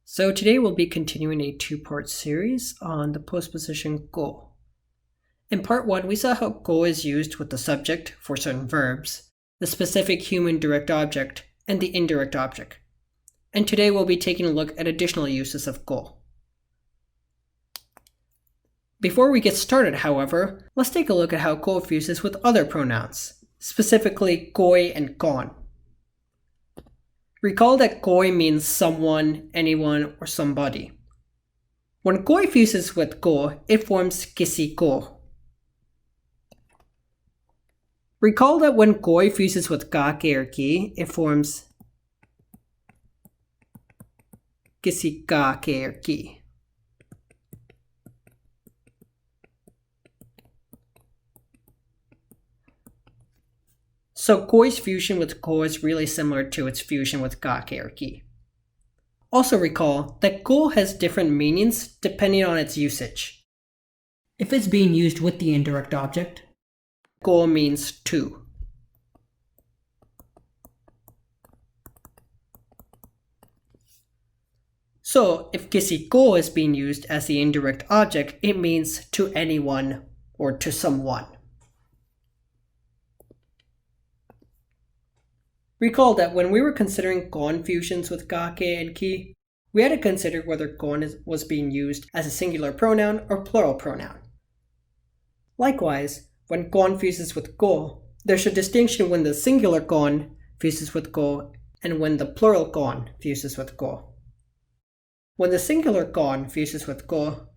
So today we'll be continuing a two-part series on the postposition go. In part 1, we saw how go is used with the subject for certain verbs, the specific human direct object, and the indirect object. And today we'll be taking a look at additional uses of go. Before we get started, however, let's take a look at how go fuses with other pronouns, specifically goi and gon. Recall that goi means someone, anyone, or somebody. When goi fuses with go, it forms kisi ko. Recall that when goi fuses with ga ke or ki, it forms kisi ga ke or ki. So goi's fusion with go is really similar to its fusion with ga ke or ki. Also recall that go has different meanings depending on its usage. If it's being used with the indirect object, go means to. So if kisi ko is being used as the indirect object, it means to anyone or to someone. Recall that when we were considering gon fusions with ga ke and ki, we had to consider whether gon was being used as a singular pronoun or plural pronoun. Likewise, when gon fuses with go, there's a distinction when the singular gon fuses with go and when the plural gon fuses with go. When the singular gon fuses with go,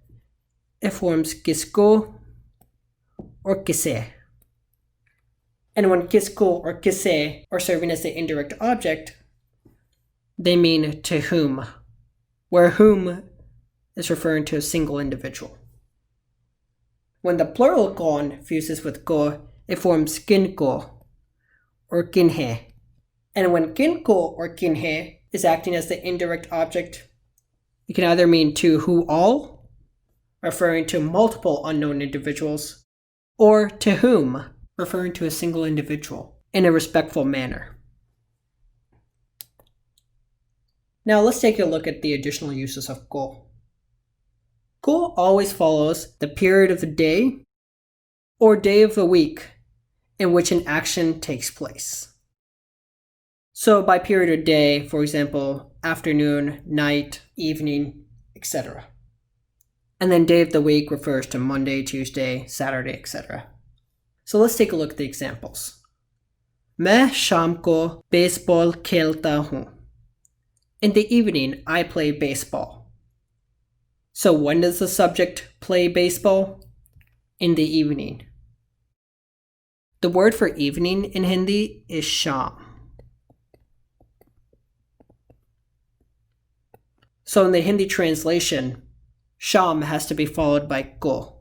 it forms kisko or kise. And when kisko or kise are serving as the indirect object, they mean to whom, where whom is referring to a single individual. When the plural gon fuses with go, it forms kinko or kinhe. And when kinko or kinhe is acting as the indirect object, it can either mean to who all, referring to multiple unknown individuals, or to whom, referring to a single individual in a respectful manner. Now let's take a look at the additional uses of go. Go always follows the period of the day or day of the week in which an action takes place. So by period of day, for example, afternoon, night, evening, etc. And then day of the week refers to Monday, Tuesday, Saturday, etc. So let's take a look at the examples. मैं शाम को baseball खेलता हूँ. In the evening, I play baseball. So when does the subject play baseball? In the evening. The word for evening in Hindi is sham. So in the Hindi translation, sham has to be followed by go,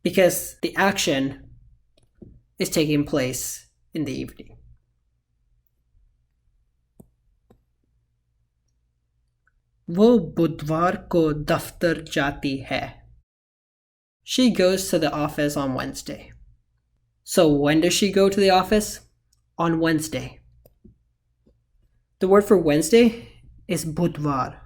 because the action is taking place in the evening. वो बुधवार को दफ्तर जाती है. She goes to the office on Wednesday. So when does she go to the office? On Wednesday. The word for Wednesday is budvar.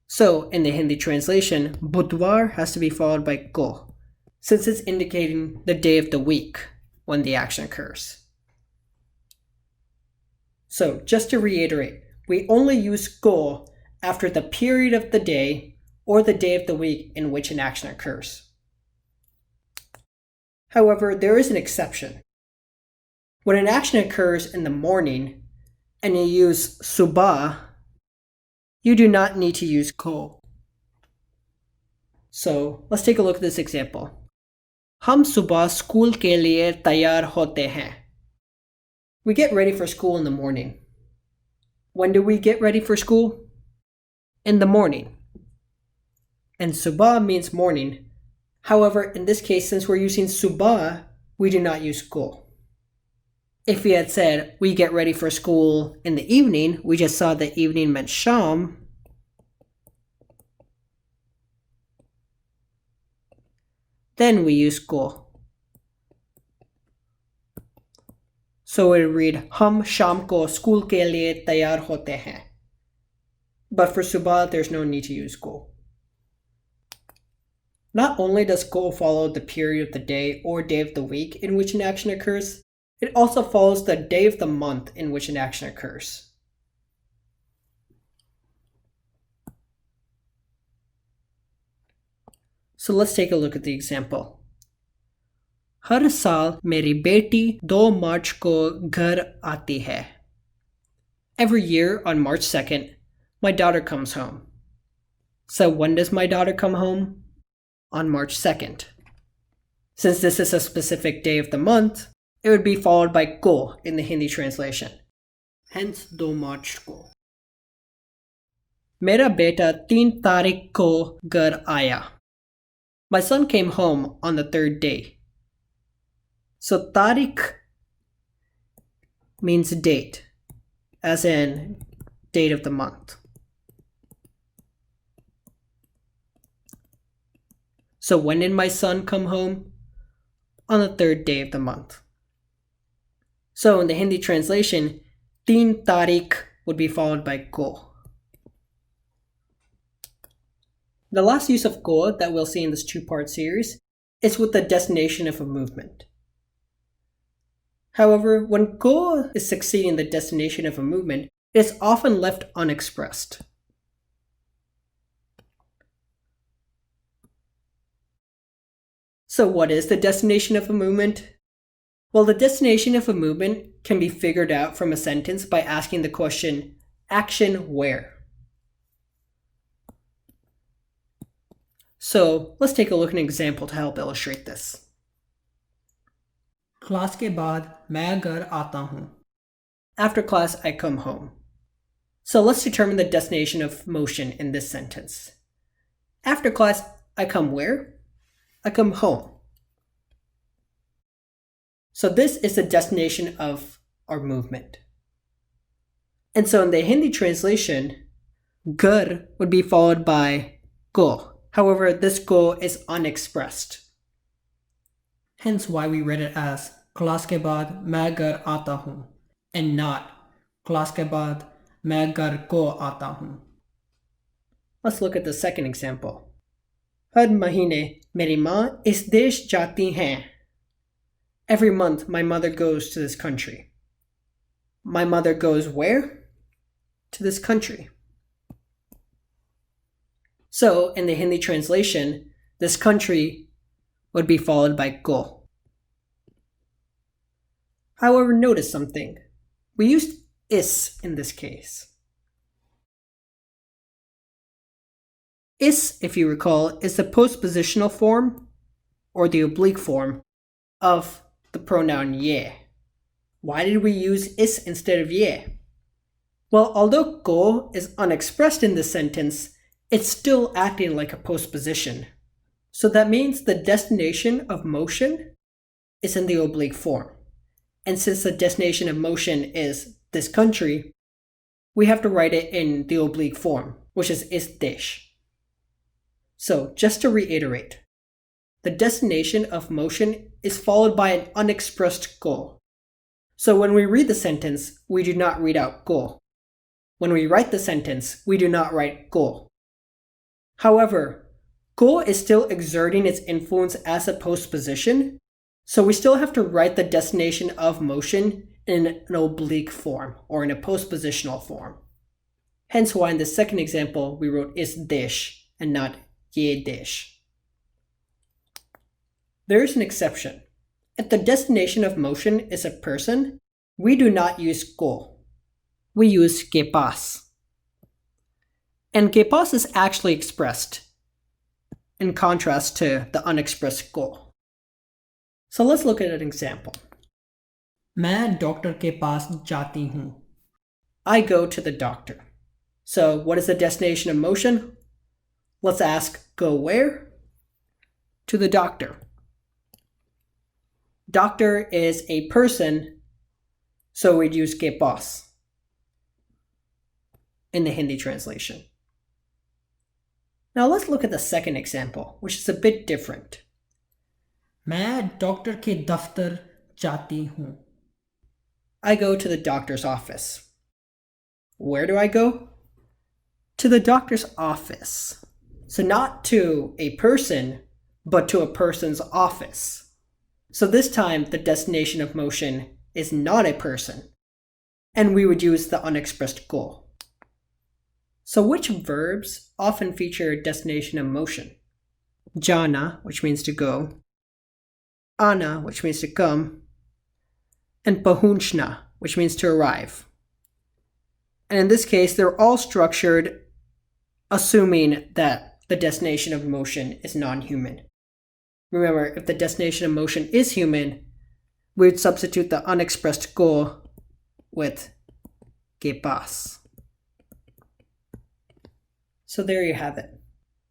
So in the Hindi translation, budvar has to be followed by go, since it's indicating the day of the week when the action occurs. So just to reiterate, we only use go after the period of the day or the day of the week in which an action occurs. However, there is an exception. When an action occurs in the morning and you use subah, you do not need to use ko. So let's take a look at this example. हम सुबह school के लिए तैयार होते हैं. We get ready for school in the morning. When do we get ready for school? In the morning. And subah means morning. However, in this case, since we're using subah, we do not use ko. If we had said we get ready for school in the evening, we just saw that evening meant sham. then we use go. So it would read हम शाम को school के लिए तैयार होते हैं. But for subah, there's no need to use go. Not only does go follow the period of the day or day of the week in which an action occurs, it also follows the day of the month in which an action occurs. So let's take a look at the example. हर साल मेरी बेटी 2 मार्च को घर आती है. Every year on March 2nd, my daughter comes home. So when does my daughter come home? On March 2nd. Since this is a specific day of the month, it would be followed by ko in the Hindi translation. Hence 2 March ko. मेरा बेटा 3 तारीख को घर आया. My son came home on the 3rd day. So तारीख means date, as in date of the month. So when did my son come home? On the 3rd day of the month. So in the Hindi translation, 3 तारीख would be followed by ko. The last use of ko that we'll see in this 2-part series is with the destination of a movement. However, when ko is succeeding the destination of a movement, it is often left unexpressed. So what is the destination of a movement? Well, the destination of a movement can be figured out from a sentence by asking the question, action where? So let's take a look at an example to help illustrate this. Class के बाद मैं घर आता हूँ. After class, I come home. So let's determine the destination of motion in this sentence. After class, I come where? I come home. So this is the destination of our movement. And so in the Hindi translation, ghar would be followed by ko. However, this ko is unexpressed. Hence why we read it as class ke baad main ghar aata hoon and not class ke baad main ghar ko aata hoon. Let's look at the second example. हर महीने मेरी माँ इस देश जाती हैं. Every month my mother goes to this country. My mother goes where? To this country. So in the Hindi translation, this country would be followed by ko. However, notice something. We used is in this case. Is, if you recall, is the postpositional form or the oblique form of the pronoun ye. Why did we use is instead of ye? Well, although ko is unexpressed in this sentence, it's still acting like a postposition. So that means the destination of motion is in the oblique form. And since the destination of motion is this country, we have to write it in the oblique form, which is desh. So just to reiterate, the destination of motion is followed by an unexpressed ko. So when we read the sentence, we do not read out ko. When we write the sentence, we do not write ko. However, ko is still exerting its influence as a postposition, so we still have to write the destination of motion in an oblique form or in a postpositional form. Hence why in the second example we wrote is desh and not ye desh. There is an exception. If the destination of motion is a person, we do not use ko. We use ke paas. And ke paas is actually expressed in contrast to the unexpressed ko. So let's look at an example. मैं doctor के पास जाती हूँ. I go to the doctor. So what is the destination of motion? Let's ask, go where? To the doctor. Doctor is a person, so we'd use ke paas in the Hindi translation. Now let's look at the second example, which is a bit different. मैं doctor के दफ्तर जाती हूँ. I go to the doctor's office. Where do I go? To the doctor's office. So not to a person, but to a person's office. So this time the destination of motion is not a person, and we would use the unexpressed goal. So which verbs often feature a destination of motion? Jana, which means to go, Ana, which means to come, and Pahunchna, which means to arrive. And in this case, they're all structured assuming that the destination of motion is non-human. Remember, if the destination of motion is human, we would substitute the unexpressed goal with que pas. So there you have it.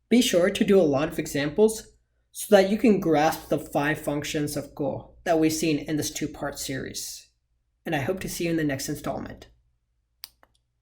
Be sure to do a lot of examples so that you can grasp the 5 functions of go that we've seen in this 2-part series. And I hope to see you in the next installment.